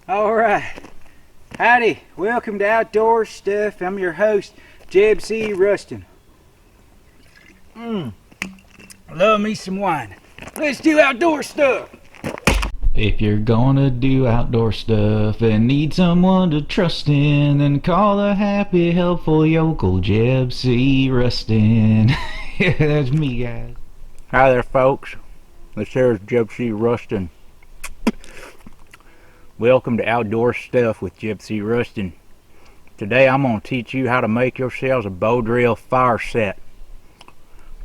All right. Howdy. Welcome to Outdoor Stuff. I'm your host, Jeb C Rustin. Love me some wine. Let's do outdoor stuff. If you're gonna do outdoor stuff and need someone to trust in, then call the happy, helpful yokel Jeb C Rustin. Yeah, that's me, guys. Hi there, folks. This here is Jeb C Rustin. Welcome to Outdoor Stuff with Jeb C Rustin. Today I'm going to teach you how to make yourselves a bow drill fire set.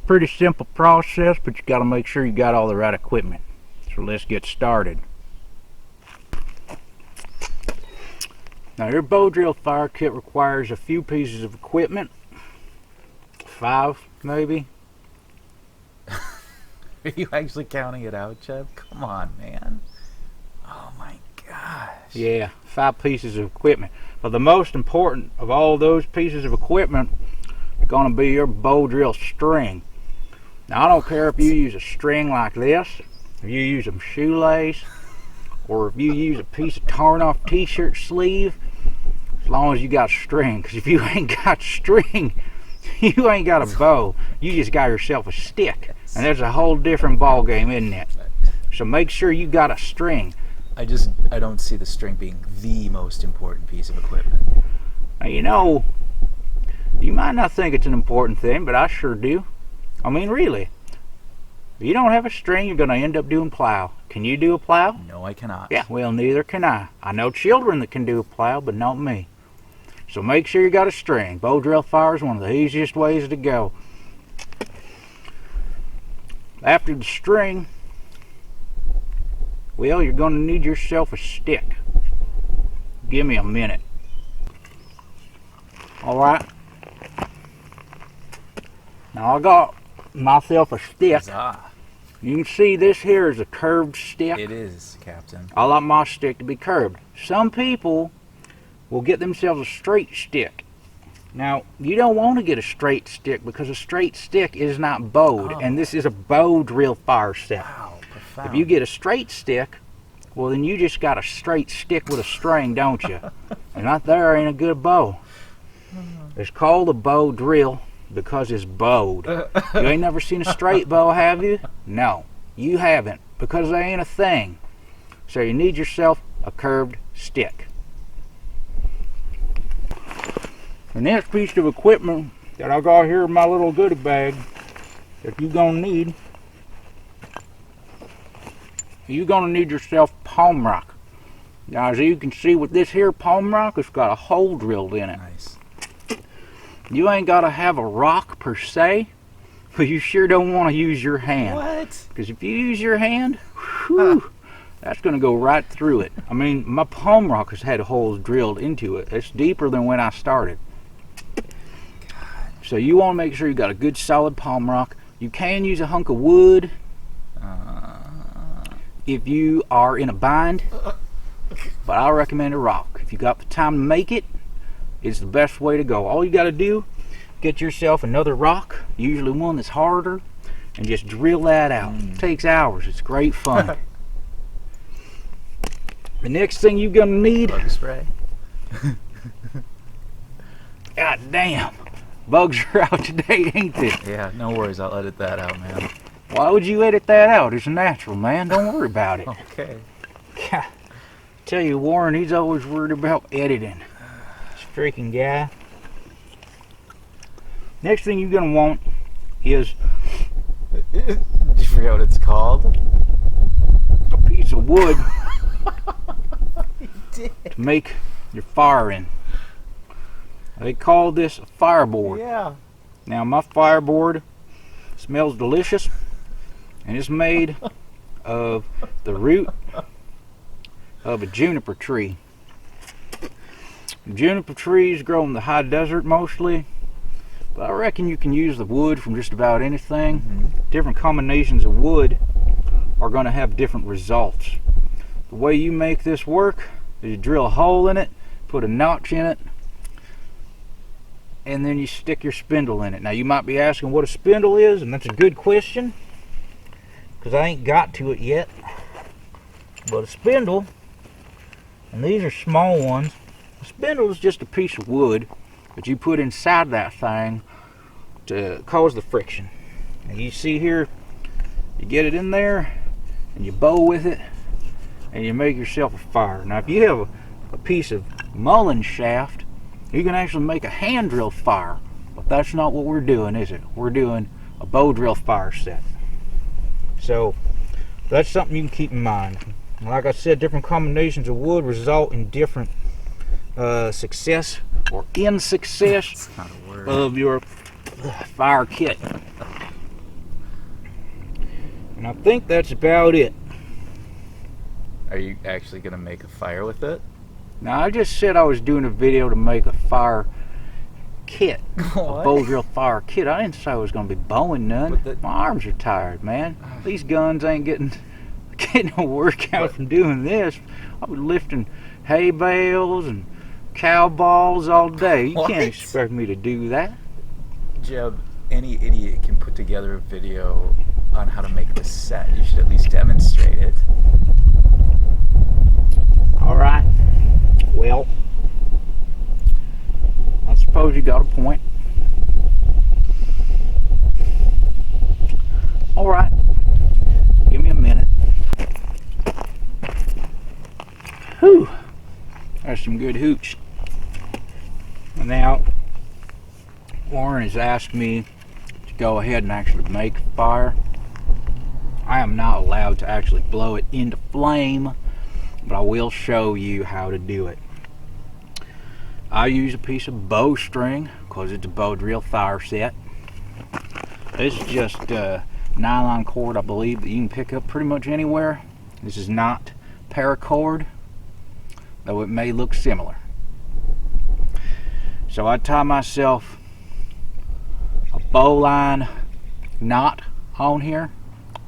Pretty simple process, but you got to make sure you got all the right equipment. So let's get started. Now your bow drill fire kit requires a few pieces of equipment. 5 maybe. Are you actually counting it out, Jeb? Come on, man. Oh my gosh. Yeah, 5 pieces of equipment. But the most important of all those pieces of equipment is going to be your bow drill string. Now I don't care if you use a string like this, if you use a shoelace, or if you use a piece of torn off t-shirt sleeve, as long as you got string. Because if you ain't got string, you ain't got a bow. You just got yourself a stick. And there's a whole different ball game, isn't it? So make sure you got a string. I don't see the string being the most important piece of equipment. Now, you know, you might not think it's an important thing, but I sure do. I mean, really. If you don't have a string, you're going to end up doing plow. Can you do a plow? No, I cannot. Yeah, well, neither can I. I know children that can do a plow, but not me. So make sure you got a string. Bow drill fire is one of the easiest ways to go. After the string, well, you're going to need yourself a stick. Give me a minute. Alright. Now I got myself a stick. Huzzah. You can see this here is a curved stick. It is, Captain. I like my stick to be curved. Some people will get themselves a straight stick. Now, you don't want to get a straight stick because a straight stick is not bowed, and this is a bow drill fire set. Wow, profound. If you get a straight stick, well then you just got a straight stick with a string, don't you? And that there ain't a good bow. It's called a bow drill because it's bowed. You ain't never seen a straight bow, have you? No, you haven't, because they ain't a thing. So you need yourself a curved stick. The next piece of equipment that I got here in my little goodie bag that you're gonna need yourself palm rock. Now, as you can see with this here palm rock, it's got a hole drilled in it. Nice. You ain't gotta have a rock per se, but you sure don't want to use your hand. What? Because if you use your hand, whew, that's gonna go right through it. I mean, my palm rock has had holes drilled into it. It's deeper than when I started. So you want to make sure you got a good solid palm rock. You can use a hunk of wood if you are in a bind, but I recommend a rock. If you got the time to make it, it's the best way to go. All you got to do, get yourself another rock, usually one that's harder, and just drill that out. It takes hours. It's great fun. The next thing you're gonna need, Bug spray. God damn, bugs are out today, ain't they? Yeah, no worries. I'll edit that out, man. Why would you edit that out? It's natural, man. Don't worry about it. Okay. God, tell you, Warren, he's always worried about editing. This freaking guy. Next thing you're gonna want is Did you forget what it's called? a piece of wood You did. to make your fire in. They call this a fireboard. Yeah. Now my fireboard smells delicious, and it's made of the root of a juniper tree. Juniper trees grow in the high desert mostly, but I reckon you can use the wood from just about anything. Different combinations of wood are going to have different results. The way you make this work is you drill a hole in it, put a notch in it, and then you stick your spindle in it. Now you might be asking what a spindle is, and that's a good question, because I ain't got to it yet. But a spindle And these are small ones. A spindle is just a piece of wood that you put inside that thing to cause the friction. And you see here, you get it in there and you bow with it and you make yourself a fire. Now if you have a piece of mullein shaft, you can actually make a hand drill fire, but that's not what we're doing, is it? We're doing a bow drill fire set. So that's something you can keep in mind. Like I said, different combinations of wood result in different success or insuccess of your fire kit. And I think that's about it. Are you actually gonna make a fire with it? Now I just said I was doing a video to make a fire kit, a bow drill fire kit. I didn't say I was going to be bowing none. My arms are tired, man. These guns ain't getting no workout from doing this. I was lifting hay bales and cow balls all day. You can't expect me to do that. Jeb, any idiot can put together a video on how to make this set. You should at least demonstrate it. All right. Well, I suppose you got a point. All right. Give me a minute. Whew. That's some good hooch. Now, Warren has asked me to go ahead and actually make a fire. I am not allowed to actually blow it into flame, but I will show you how to do it. I use a piece of bowstring because it's a bow drill fire set. This is just a nylon cord, I believe, that you can pick up pretty much anywhere. This is not paracord, though it may look similar. So I tie myself a bowline knot on here.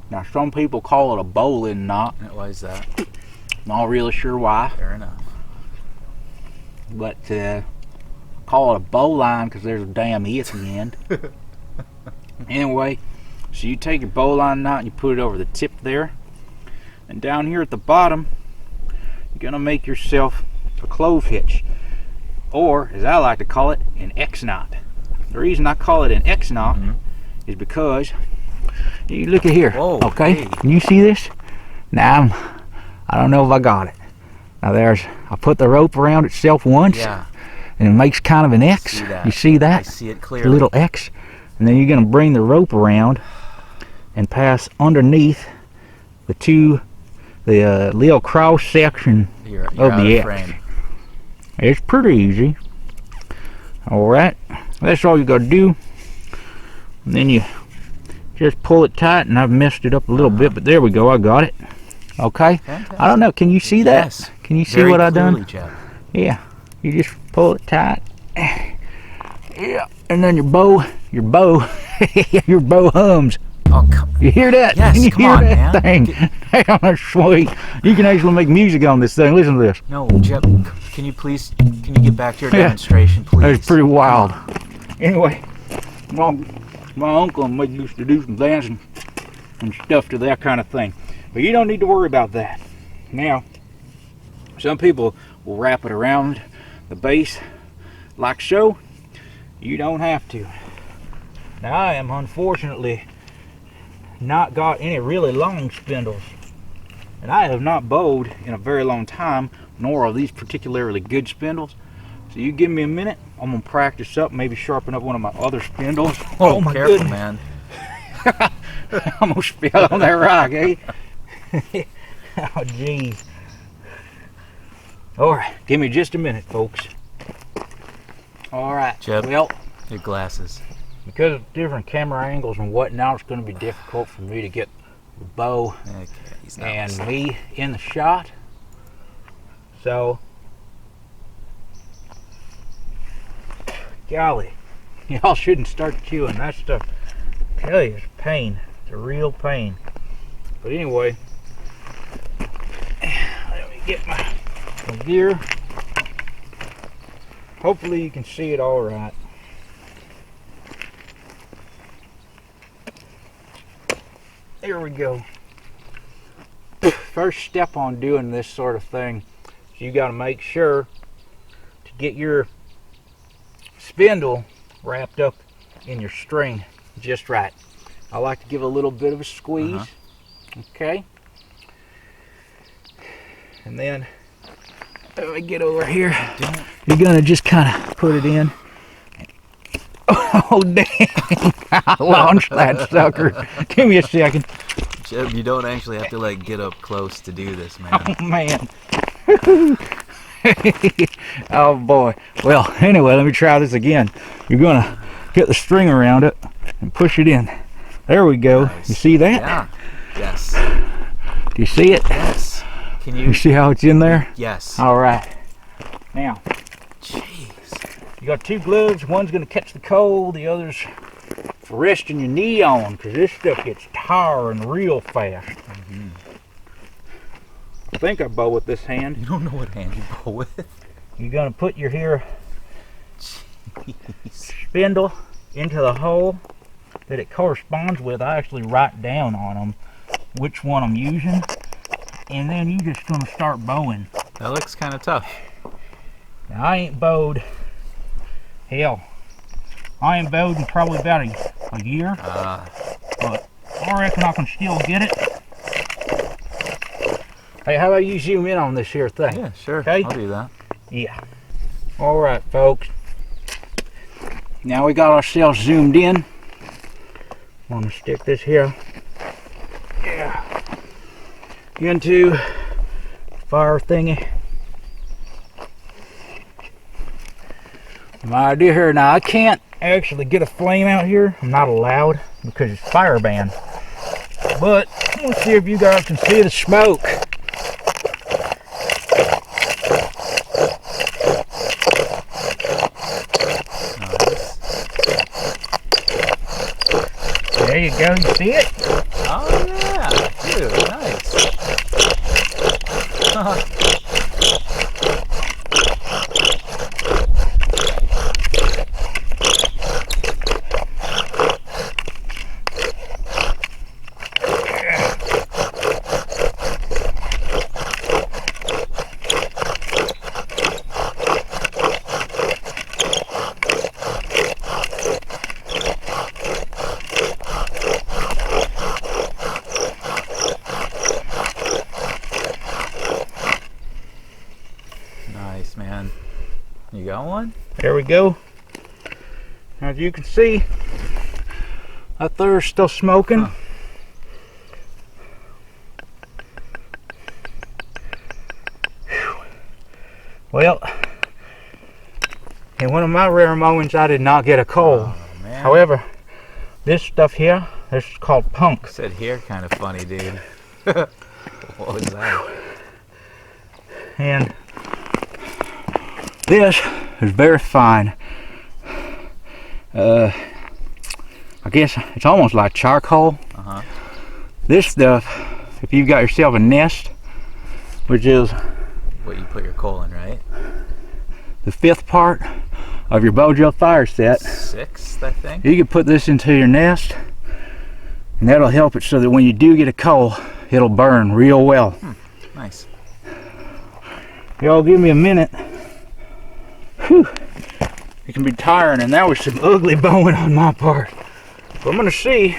Now some people call it a bowline knot. Why is that? Not really sure why. Fair enough. But call it a bowline because there's a damn E at the end. Anyway, so you take your bowline knot and you put it over the tip there. And down here at the bottom, you're going to make yourself a clove hitch. Or, as I like to call it, an X knot. The reason I call it an X knot is because, you look at here, okay? Can you see this? Now, I don't know if I got it. Now I put the rope around itself once, and it makes kind of an X. You see that? I see it clearly. A little X. And then you're going to bring the rope around and pass underneath the little cross section of the X. Frame. It's pretty easy. Alright, that's all you got to do. And then you just pull it tight, and I've messed it up a little bit, but there we go, I got it. Okay? Fantastic. I don't know, can you see that? Yes. Can you see what I've done? Jeff. Yeah, you just pull it tight. Yeah, and then your bow hums. Oh, come on. You hear that? Yes, you come hear on, that man. thing? That's sweet. You can actually make music on this thing. Listen to this. No, Jeb, can you get back to your demonstration, please? That's pretty wild. Anyway, my uncle used to do some dancing and stuff to that kind of thing. But you don't need to worry about that. Now, some people will wrap it around the base like so. You don't have to. Now, I am unfortunately not got any really long spindles, and I have not bowed in a very long time, nor are these particularly good spindles. So you give me a minute, I'm gonna practice up, maybe sharpen up one of my other spindles. Oh my careful, goodness, man. I'm gonna spill on that rock, eh? Oh geez. Alright, give me just a minute, folks. Alright, Jeb, well, your glasses. Because of different camera angles and whatnot, it's going to be difficult for me to get the bow and me in the shot. So, golly, y'all shouldn't start chewing. That stuff, I tell you, it's pain. It's a real pain. But anyway, let me get my gear. Hopefully you can see it all right. There we go. First step on doing this sort of thing So you got to make sure to get your spindle wrapped up in your string just right. I like to give a little bit of a squeeze. Okay. And then let me get over here. You're gonna just kind of put it in. Oh dang! I launched that sucker. Give me a second. Jeb, you don't actually have to like get up close to do this, man. Oh man. Oh boy. Well, anyway, let me try this again. You're gonna get the string around it and push it in. There we go. Nice. You see that? Yeah. Yes. Do you see it? Yes. Can You see how it's in there? Yes. All right. Now, Jeez. you got two gloves. One's gonna catch the cold. The other's for resting your knee on, because this stuff gets tiring real fast. I think I bow with this hand. You don't know what hand you bow with. You're gonna put your here Jeez. spindle into the hole that it corresponds with. I actually write down on them which one I'm using, and then you're just gonna start bowing. That looks kind of tough. Now I ain't bowed, hell, I ain't bowed in probably about a year, but I reckon I can still get it. Hey, how about you zoom in on this here thing? Yeah, sure. Okay? I'll do that. Yeah. All right, folks. Now we got ourselves zoomed in. I'm gonna stick this here. Yeah. Into fire thingy. My idea here now, I can't actually get a flame out here. I'm not allowed because it's fire ban. But let's see if you guys can see the smoke. There you go, you see it? Oh yeah, dude, nice. Nice, man. You got one? There we go. As you can see, that there's still smoking. Huh. Well, in one of my rare moments, I did not get a coal. Oh, man. However, this stuff here, this is called punk. Said here kind of funny, dude. What was that? And this is very fine. I guess it's almost like charcoal. Uh-huh. This stuff, if you've got yourself a nest, which is What you put your coal in, right? the fifth part of your Bojo fire set, Sixth, I think. you can put this into your nest, and that'll help it so that when you do get a coal, it'll burn real well. Nice. Y'all give me a minute. Whew. It can be tiring, and that was some ugly bowing on my part. But I'm gonna see.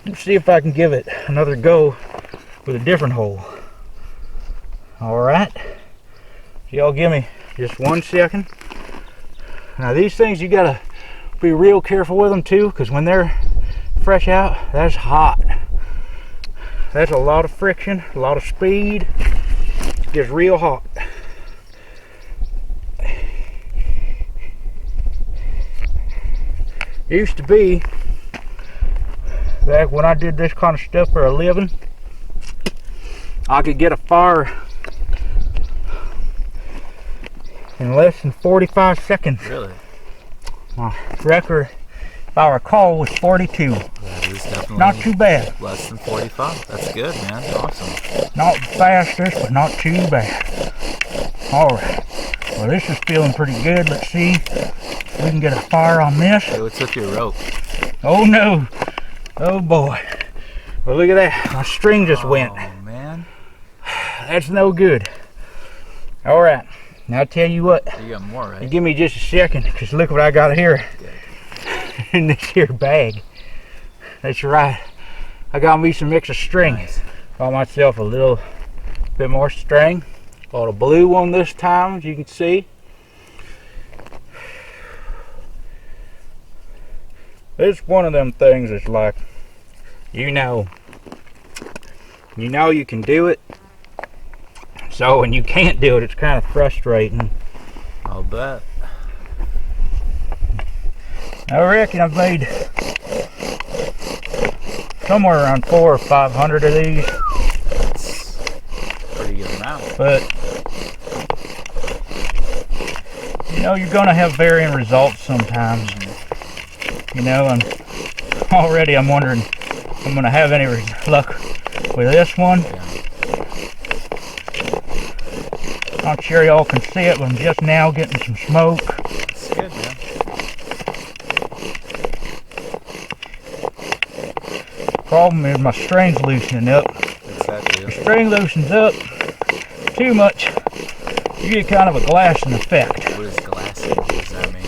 Let's see if I can give it another go with a different hole. All right. Y'all give me just 1 second. Now these things, you gotta be real careful with them too, because when they're fresh out, that's hot. That's a lot of friction, a lot of speed. It gets real hot. It used to be, back when I did this kind of stuff for a living, I could get a fire in less than 45 seconds. Really? My record, if I recall, was 42. That is definitely Not too bad. less than 45. That's good, man. Awesome. Not the fastest, but not too bad. Alright. Well, this is feeling pretty good. Let's see if we can get a fire on this. Hey, what's with your rope? Oh no. Oh boy. Well, look at that. My string just went. Oh, man. That's no good. All right. Now I tell you what. You got more, right? You give me just a second, because look what I got here in this here bag. That's right. I got me some extra string. Nice. Got myself a little bit more string. Bought a blue one this time, as you can see. It's one of them things that's like, you know you can do it. So when you can't do it, it's kind of frustrating. I'll bet. I reckon I've made somewhere around 400 or 500 of these. That's a pretty good amount. But you know, you're gonna have varying results sometimes. You know, and already I'm wondering if I'm gonna have any luck with this one. Yeah. Not sure y'all can see it, but I'm just now getting some smoke. It's good, man. Problem is my string's loosening up. What's that do? The string loosens up too much, you get kind of a glassing effect. What is glassing? What does that mean?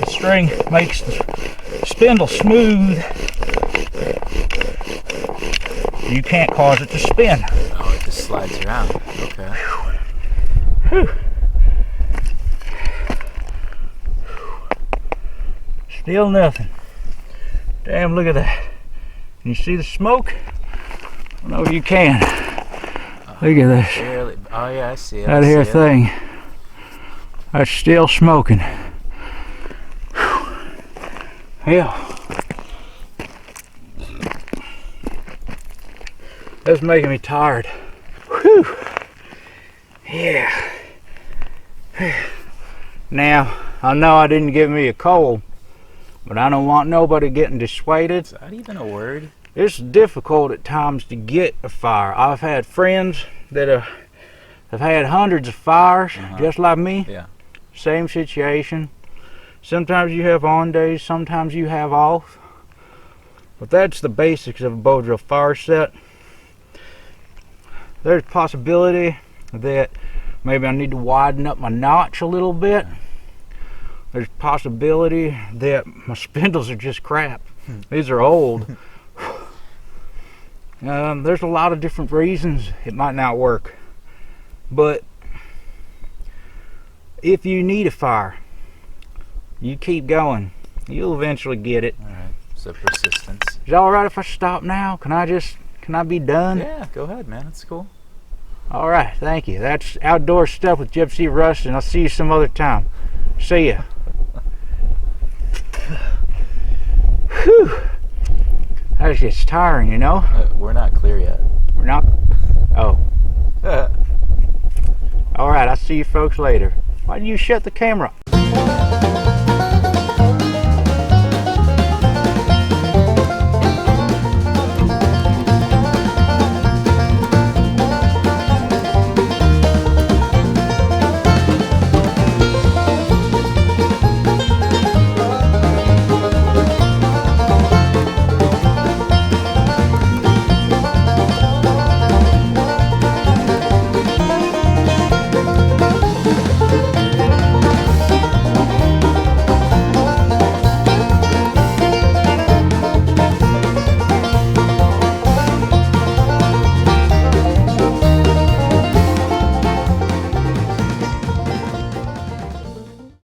The string makes the spindle smooth. You can't cause it to spin. Oh, it just slides around. Okay. Whew. Still nothing. Damn, look at that. Can you see the smoke? I don't know if you can. Look at this. Barely. Oh yeah, I see it. That I here see it. thing. That's still smoking. Hell. That's making me tired. Whew. Yeah. Now, I know I didn't give me a cold, but I don't want nobody getting dissuaded. Is that even a word? It's difficult at times to get a fire. I've had friends that have had hundreds of fires, just like me. Yeah. Same situation. Sometimes you have on days, sometimes you have off. But that's the basics of a bow drill fire set. There's a possibility that maybe I need to widen up my notch a little bit. There's a possibility that my spindles are just crap. These are old. There's a lot of different reasons it might not work. But if you need a fire, you keep going. You'll eventually get it. Alright. So persistence. Is it alright if I stop now? Can I be done? Yeah, go ahead, man. That's cool. Alright, thank you. That's outdoor stuff with Jeb C Rustin. I'll see you some other time. See ya. Whew. That gets tiring, you know? We're not clear yet. We're not. Oh. Alright, I'll see you folks later. Why did you shut the camera?